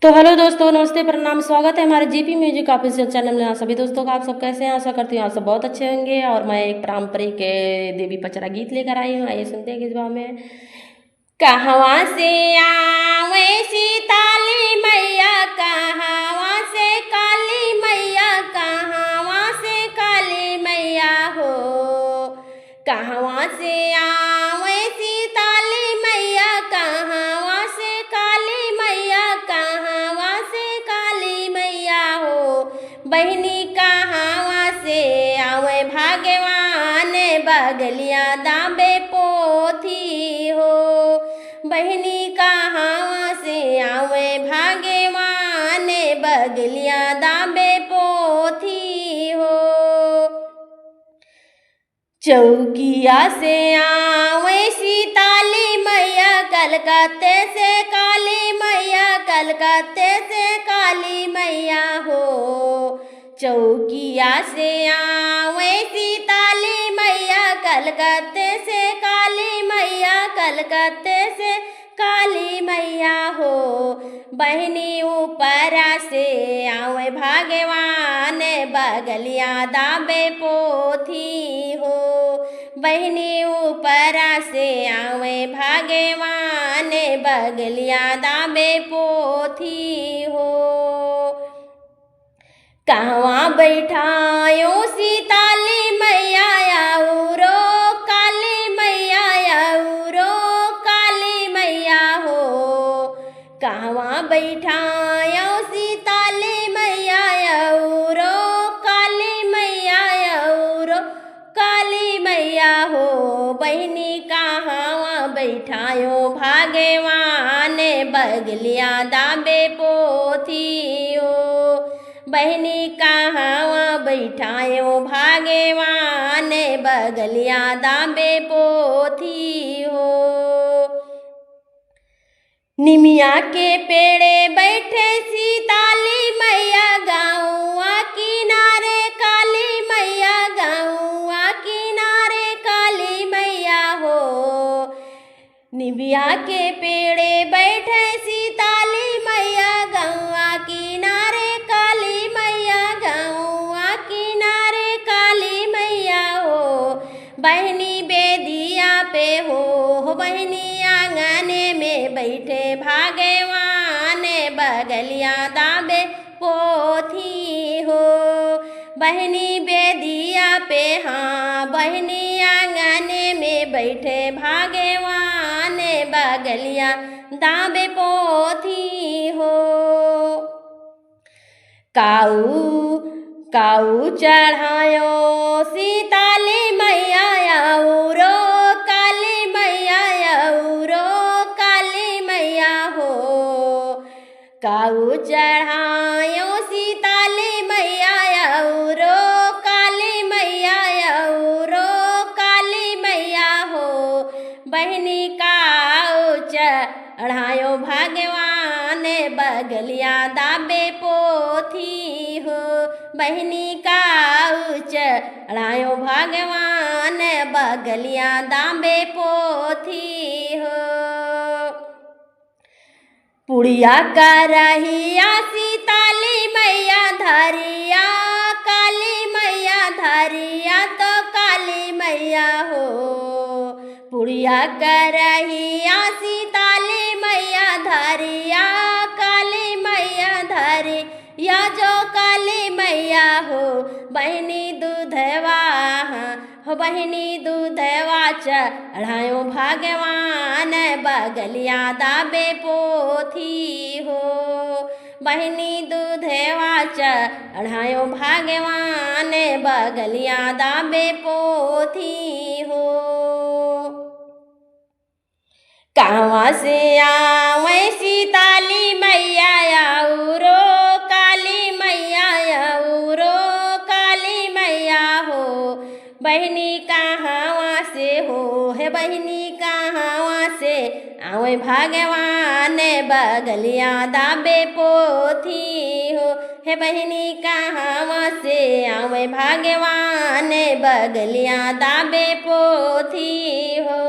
तो हेलो दोस्तों, नमस्ते, प्रणाम, स्वागत है हमारे जीपी म्यूजिक ऑफिशियल चैनल में। सभी दोस्तों का आप सब कैसे हैं? आशा करती हूँ आप सब बहुत अच्छे होंगे। और मैं एक पारंपरिक देवी पचरा गीत लेकर आई हूँ। आइए सुनते हैं किस भाव में। कहवा से आवे सीताली मैया, कहवा से काली मैया, कहवा से काली मैया हो। कहवा से आवे सीताली मैया, कहवा से काली मैया, कहवा से काली मैया हो। बहनी कहवा से आवे भाग्यवान, बगलिया दाबे पोथी हो। बहनी कहवा से आवे भाग्यवान, बगलिया दाबे पोथी हो। चौकिया से आवे सीताली मैया, कलकत्ते से काली मैया, कलकत्ते से काली मैया हो। चौकिया से आवे सीताली मैया, कलकत्ते से काली मैया, कलकत्ते से काली मैया हो। बहनी ऊपरा से आवे भाग्यवान, बगलिया दाबे पोथी हो। बहनी ऊपरा से आवे भाग्यवान, बगलिया दाबे पोथी हो। कहवा बैठायो सीताली मैया, आउरो काली मैया, आउरो काली मैया हो। कहवा बैठायो सीताली मैया, आउरो काली मैया, आउरो काली मैया हो। बहनी कहवा बैठायो भाग्यवान, बगलिया दाबे पोथी हो। बहनी कहवा बैठायो भाग्यवान, बगलिया दाबे पोथी हो। निमिया के पेड़े बैठे सीताली मैया, गाँवा किनारे काली मैया, गाँवा किनारे काली मैया हो। निमिया के पेड़े बैठे सीताली मैया, गाँवा किनारे काली मैया, गाँवा किनारे काली मैया हो। बहनी बेदिया पे हो, बहनी आंगने में बैठे भाग्यवान, बगलिया दाबे पोथी हो। बहनी बेदिया पे, हाँ, बहनी आंगने में बैठे भाग्यवान, बगलिया दाबे पोथी हो। काऊ काऊ चढ़ायो सीताली मैया, आउरो काली मैया, आउरो काली मैया हो। काऊ चढ़ायो सीताली मैया, आउरो काली मैया, आउरो काली मैया हो। बहनी काऊ चढ़ायो भाग्यवान, बगलिया दाबे पोथी हो। बहनी काऊ चढ़ायो भाग्यवान, बगलिया दाबे पोथी हो। पुड़िया करहिया सीताली मैया, धरिया काली मैया, धरिया तो काली मैया हो। पुड़िया करहिया सीताली मैया, धरिया काली मैया, धरिया जो काली मैया हो। बहनी दूधवा, हो बहनी दूधवा चढ़ायो भाग्यवान, बगलिया दाबे पोथी हो। बहनी दूधवा चढ़ायो भाग्यवान, बगलिया दाबे पोथी हो। कहवा से आवे सीताली मैया, आउरो काली मैया, आउरो काली मैया हो। बहनी कहवा से हो, है बहनी कहवा से आवे भाग्यवान, बगलिया दाबे पोथी हो। है बहनी कहवा से आवे भाग्यवान, बगलिया दाबे पोथी हो।